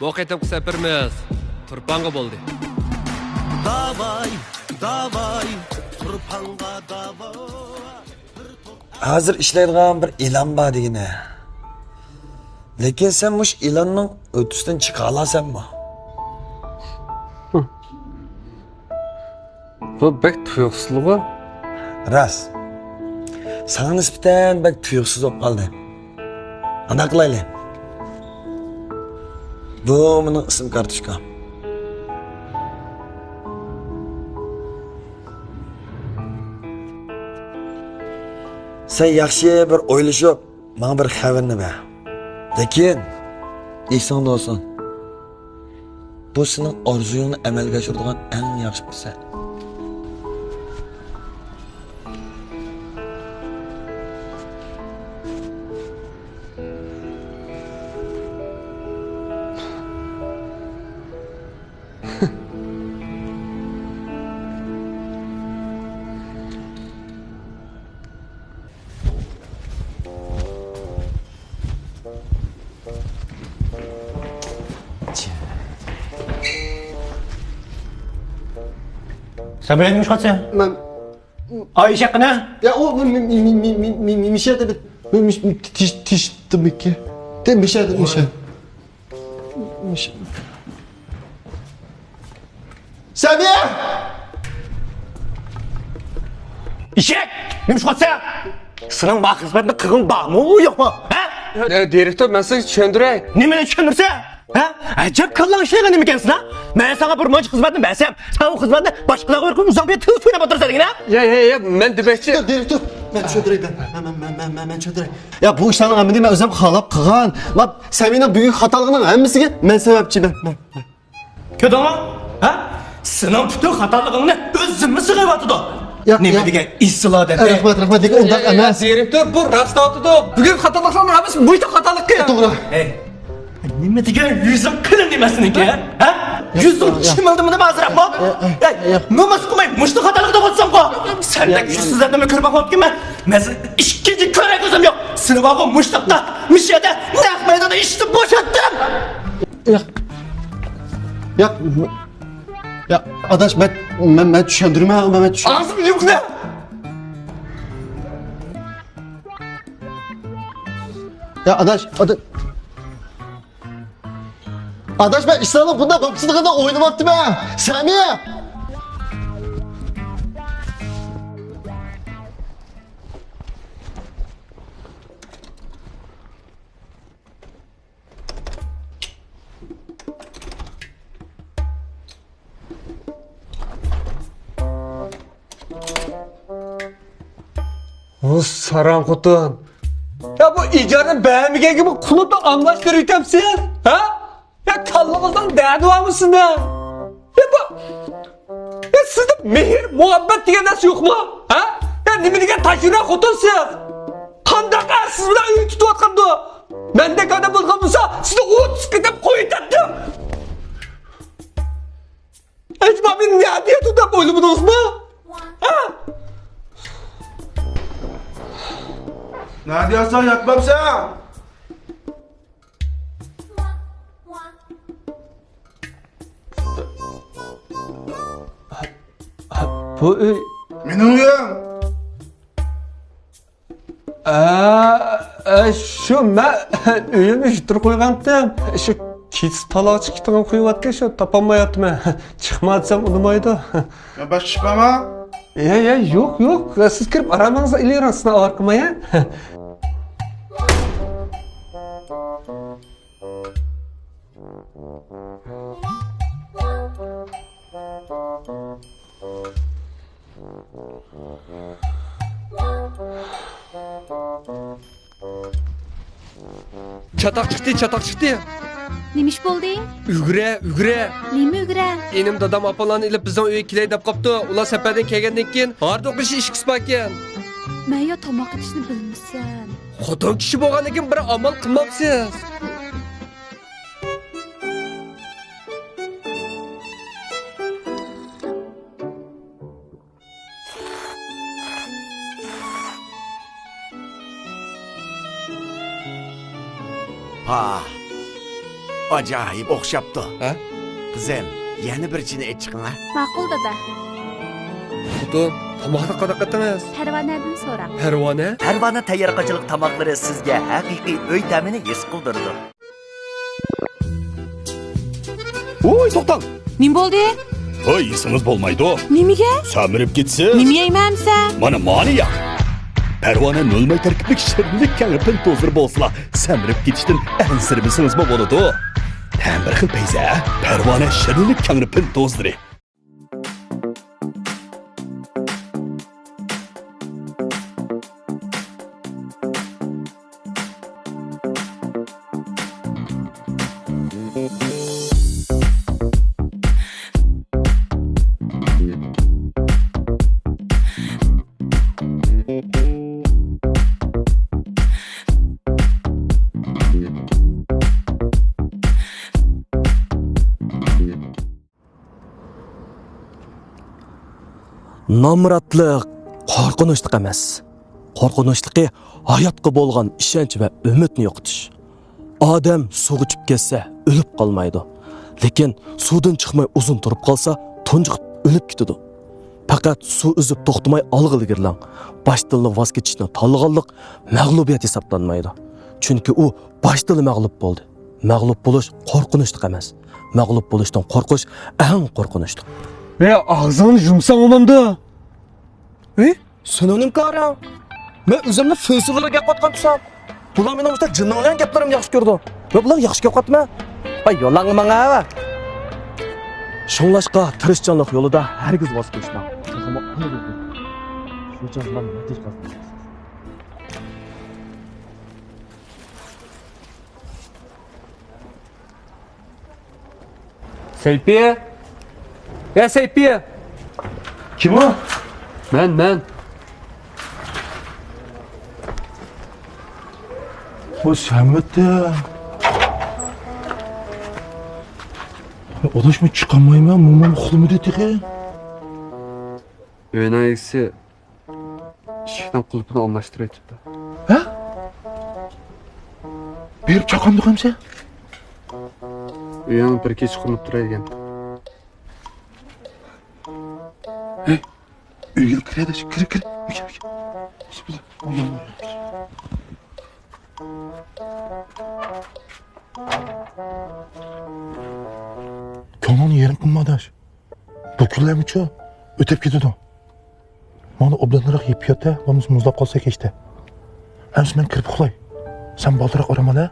bu qitimqi safarimiz Turpanga bo'ldi. Davay, Turpanga davay. Hozir ishlaydigan bir e'lon bor degina. Lekin sen mush e'lonning o'tisidan chiqa olasanmi? Bu bek tuyuqsizligi. Ras. Sana nisbatan bak tuyuqsiz bo'lib qoldi. Qanday qilayli? Bu mening ism kartochkam. Sen yaxshi bir o'ylashib, menga bir xabarni ber. Lekin esingda olsin. Bu sening orzuyingni amalga oshiradigan eng yaxshi fursat. Sen böyle miymiş kaç sen? Ben Ay işe ne? ya o bir şey dedi. Tiş demek ki. Değil mi? Bir şey dedi. Bir şey. Sabiha! İşek! Neymiş kaç sen? Senin bak hizmetinde kığın bağ mı yok mu? Ha? Direktor, ben size tushundiray. Ne beni düşünürse? Ha? Acayip kıllan şey ne mikensin ha? Ben sana bir maç hizmetini versem, sen o hizmetini başkalarına verip uzak bir tığ suyuna batırsan yine. Ya, ben demekçi. Ya direktör, ben çöndüreyim ben çöndüreyim. Ya bu işlerin amini ben özüm halap kıgan. Lan Semih'in büyük hatalığının hemmisini ben sebepçi ben. Kötü ama? Ha? Senin bütün hatalığını özümü sıkıp atıdı. Ya, Ne ya. bildiğin istila dedi. Rahmet deyik ondan emas. Direktor, bu rastlatıdı. Bugün hatalıklarını hamısı bu işte hatalık ya. Doğru. Hey. Ne bildiğin yüzüm kılın demesinin ki ha? Yüzüm çimildi mi de mazırap mı? Numus kumayım, muştu hatalık da kotsam ko. Sen de yüzsüzlerden mi kırmak olup ki ben? Mesela işkinci köre gözüm yok. Sınıfa ko muştukta, mişyede, ne meydana işti boşalttım. Ya adaş ben düşündürme ben düşün. Ağzım yok ne? Ya Adaş ben İslam'ın bunda bağımsızlığında oynamaktım ha. Semih! O saran kutun. Ya bu icarın beğenmeyken gibi kulüpten anlaştır itemsiz. Ha? Ya kallamazdan derdi var mısın ya? Ya bu... Ya sizde mehir, muhabbet diye nasıl yok mu? Ha? Ya ne bileyim taşıran kutun siz. Kandak siz bile öyle tutu atkandı. Ben de kadar bulgan olsa size o sıkıntı koyutattım. Hiç beni ne diye tutup oylumunuz mu? Ha? Ne diyorsan yapmam sen. Bu... Benim uyum. Şu ben uyum iştir koygandım. Şu kis talağı çıktıgan koyuvatken şu tapanmayatım. Çıkmadsam unumaydı. Ya baş çıkmama. Ya yok. Siz kirip aramanızda ileri aslında arkama. Çatak çıktı. Nemiş bo'ldi? Ügre. Nima ugra? Enim dadam apalarni ilib bizning uyga kelay deb qopti. Ular safardan kelgandan keyin harda o'qishi ish qisib ekan. Men yo tomoq idishni bilmaysan. Xotin kishi bo'lgandan keyin bir amal qilmabsiz. ajoyib o'xshabdi. Ha? Qizim, yana bir chini aytchiqma. Ma'qul dada. Xuddi tomoqni qanaqa qildingiz? Parvonadan so'rab. Parvona? Parvona tayyorgarchilik tamoqlari sizga haqiqiy uy ta'mini his qildirdi. Voy, to'xtang. Nim bo'ldi? Voy, esingiz bo'lmaydi. Nimaga? Samirib ketsiz. Nima yeymansan? Mana maliya. Parvona nolmay tarkiblik shirinlik kangipin to'zir bo'lsa, samirib ketishdan ansirmisiniz bo'ladi. Ham bir xil payza. Parvona shirinlik kangipin to'zdiri. Nomratlik qo'rqinchlik emas. Qo'rqinchligi hayotga bo'lgan ishonch va umidni yo'qotish. Odam suvga tushib ketsa, o'lib qolmaydi. Lekin suvdan chiqmay uzun turib qolsa, tunjiqib o'lib ketadi. Faqat suv uzib to'xtamay olg'a ilgirlang. Boshdan voz kechishni tanlaganlik mag'lubiyat hisoblanmaydi. Chunki u boshdan mag'lub bo'ldi. Mag'lub bo'lish qo'rqinchlik emas. Mag'lub bo'lishdan qo'rqish eng qo'rqinchli. Ağzını yumsan olamdı. Sinonim qara. Men o'zimni felsifalariga gap qotgan tusam. Bular meni o'zda jinnolan gaplarim yaxshi ko'rdi. Va bular yaxshi gap qotma. Ay, yo'lingni menga ava. Shunlashqa tirishchanlik yo'lida hargiz voz kechma. Shu jondan natish qilasiz. Selpi. Ya Selpi. Kim o? Ben. O Samet'te. Odaş mı çıkamayım ya? Mumam oğlumu dedi ki. Öğün ayısı işikten kulüpünü anlaştırıyor çıktı. Ha? Berip çakamdık hem sen? Öğün bir kez kurulup duruyor gen. Üyel kirede, kir. Bismillah. Kanonu yerim kılmadaş. Döküller mi ço? Ötep gidiyordu. Bana oblanlarak yapıyor da, bana muzlap kalsa geçti. Hem sen kirip uxlay. Sen baldırak arama da.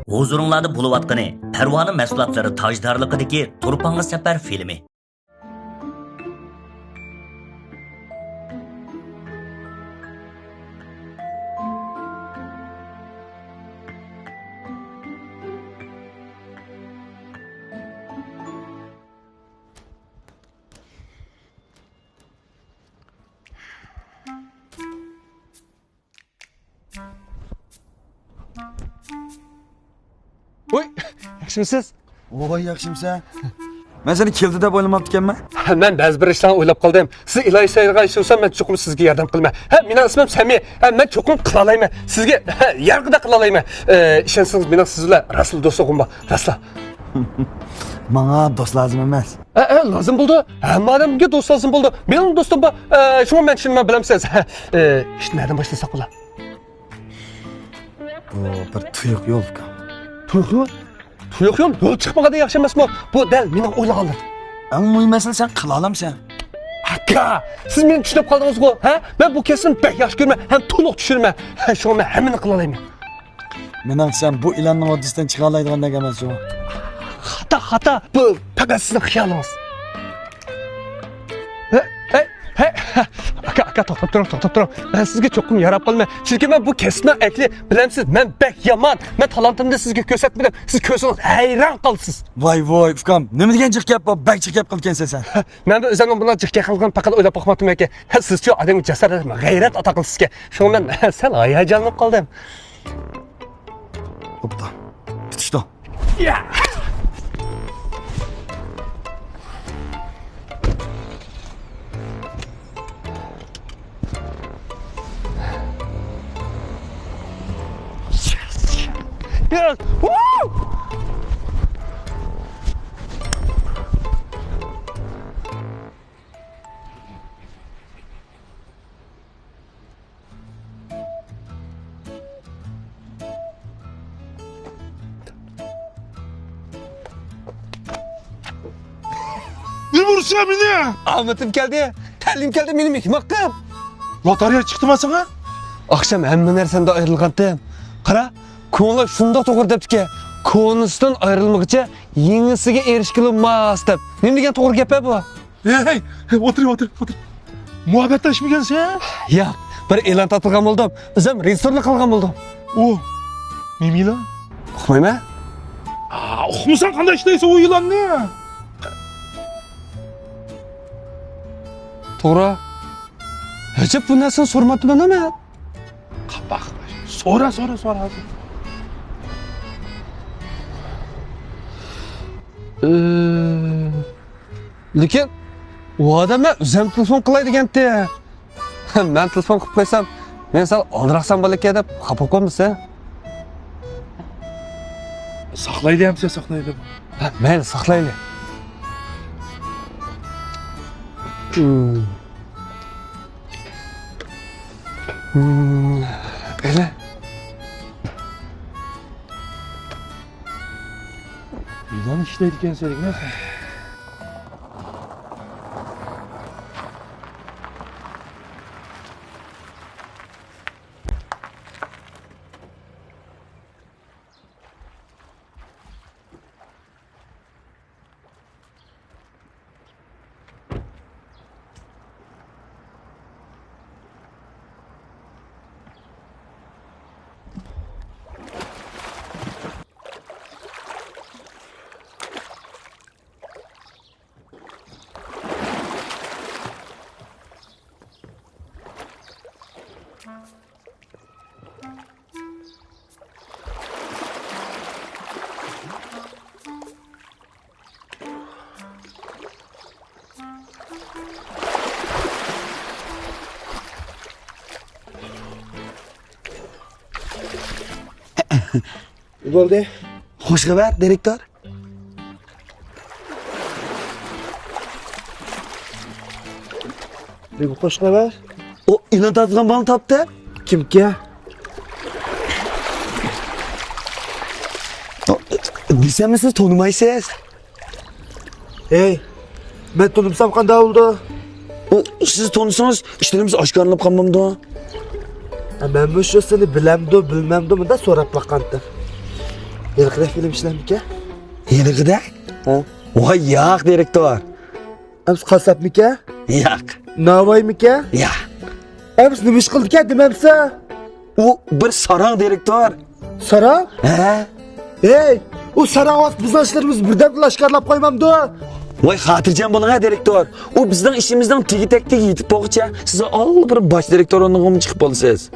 Huzuringlarda bo'layotgani Parvona mahsulotlari tojdorligidagi Turpanga safar filmi. Oy, yaxshimisiz? Voy, yaxshimsan? Men seni keldi deb o'ylamabdikanman. Men ba'zi bir ishlarni o'ylab qoldim. Siz ilohiy sayilga ishlasam, men cho'qim sizga yordam qilaman. Mening ismim Sami. Men cho'qim qila olayman. Sizga yarg'ida qila olayman. Ishonsangiz, men siz bilan rasul do'stligim bor. Rasla. Menga do'st lozim emas. Lazım bo'ldi. Hamma odamga do'st lazım bo'ldi. Mening do'stim bor. Shuni men tushunman bilamsiz. Ishni nereden boshlasak bo'lar? Bu bir tuyuq yo'l ekan. Tuyuq yo'l chiqmaganda yaxshi emasmi? Bu dal mening o'ylaganlar. Eng muhim masala sen qila olamsan. Aka, siz meni tushunib qoldingiz-ku, ha? Men bu kesin pek yaxshi ko'rman, ham to'liq tushunman. Shuni men hammani qila olayman. Men sen bu ilonning oddisidan chiqa oladigan emas u. Xata, bu faqat sizning xiyolingiz. Hey, aka to'xtab turing. Men sizga cho'qim yarab qolmay. Chunki men bu kasbni akli, bilamsiz, men bek yomon. Men talantimni sizga ko'rsatmadim. Siz ko'rsangiz hayron qolasiz. Voy ukam, nima degan jiq gap bor? Bak jiq gap qilgansan sen. Men o'zimni bundan jiqqa qilgan faqat o'ylab boqmadim ekan. Sizchi odam jasorat, g'ayrat ata qilsizga. Shundan men sal hayajonlanib qoldim. Bo'pti. Tutishdi. Ya. Yes. Woo! Ne vursa beni? Ahmetim geldi. Talim geldi benim iki hakkım. Lotarya çıktı mı sana? Akşam hemen nersemde ayrılgandım. Qara, ko'ngli shunda to'g'ri debdiki, ko'nisidan ayrilmoqcha yengisiga erishgili emas deb. Nima degan to'g'ri gap bu? Hey, otur. Muhabbetleşmeyken sen? Yo'q, bir e'lon tortilgan bo'ldim. O'zim rejissyorlik qilgan bo'ldim. O, neymi lan? Uqmayman? Oxumusan qanday ishlaysa o yılan ne? To'g'ri. Hech bu narsani so'rmadim nima? Bak, sonra. Lekin u odam o'zim telefon qilay deganda. Men telefon qilib qo'ysam, men sal oldirasan bo'larkan deb xafa qolmasa. Saklaydı hem sen saklaydı. Mayli, saqlaylik. Öyle. Yılan işleydiken söyledik ne sen? Ne oldu? Hoş xabar, direktor. Ne bu hoş haber? O ilan tatlıgan bana taptı. Kim ki? Bilsem misiniz tanımaysınız. Hey, ben tanımsam qanday oldu? O siz tanısanız işlerimiz aşkarlanıp kalmamdı. Ben bu şu seni bilemdi, bilmemdi mi de so'rab bakkandı. Yılqıdak film işlemike? Yeni gıdak? Ha? Vay yak direktor. Ems kasap mike? Yak. Navay mike? Ya. Ems nima ish qildi ki dememse? O bir sarang direktor. Sara? He? Hey, o sara vaqt bizning ishlarimiz birdan lashkarlab qo'ymamdi. Vay xatirjam bo'ling ha direktor. O bizning ishimizdan tegi-tekdek yetib boqcha, siz bir bosh direktorligim chiqib bo'lsiz.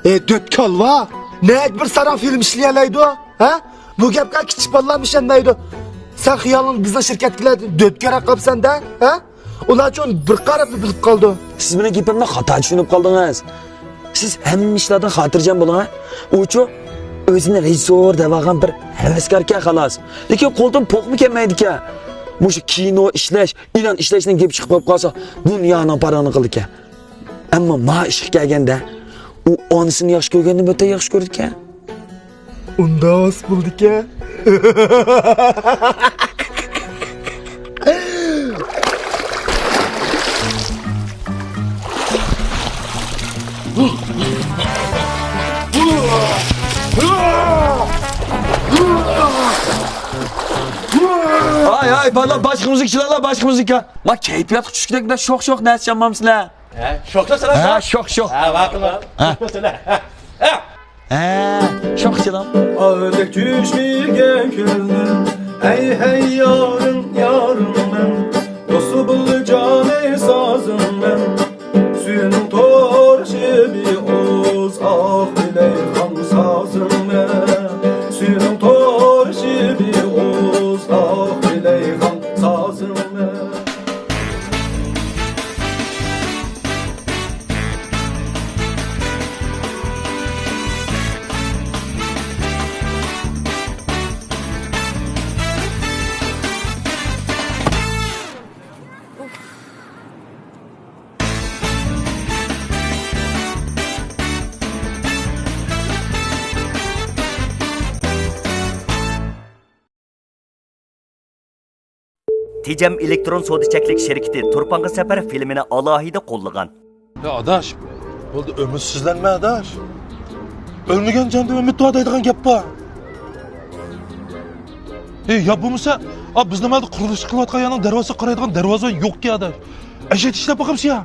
Dört kalva. Ne bir sara film işleyelaydı o? Ha? Bu gapga kichik bolalar ishonmaydi. Sen xiyolin bizning shirkatga dört kere qilibsan da, ha? Ular uchun bir qarab bilib qoldi. Siz meni gapimni xato tushunib qoldingiz. Siz hamma ishlarda xotirjam bo'ling ha. Uchu o'zini rejissor deb olgan bir havaskor-ka xolos. Lekin qo'ldan po'qmi kelmaydi-ka. Mushu kino ishlash, ilan ishlashdan gap chiqib qolsa, dunyoning paroni qildi-ka. Ammo ma ishga kelganda u onisini yaxshi ko'rgandan o'ta yaxshi ko'rdi-ka. Unda os bo'ldi-ka. Ay bana başka müzikçilerle başka müzik ya. Ma keyfiyat küçüklerinde şok ne yapamamsınlar? Şokta sana. Ha şok. Ha bakma. Söyle. Şok çalam. Ağırlık düşmeyken gönlüm. Hey yarın ben. Dostu bul canı sazım ben. Suyunun torşı bir oz. Ah bileyhan sazım ben. Suyunun torşı bir oz. Ah bileyhan sazım ben. Tejam elektron sodichaklik şirketi Turpanga Safar filmini alohida qo'llagan. Ya adaş, bo'ldi ümidsizlenme adaş. Ölmegen canda ümit doğadaydıgan gap var. Ya bo'lmasa, biz nimadir qurilish qilayotgan yana darvoza qaraydigan darvoza yo'q ki adaş. Ajat ishlab boqamsiz ya.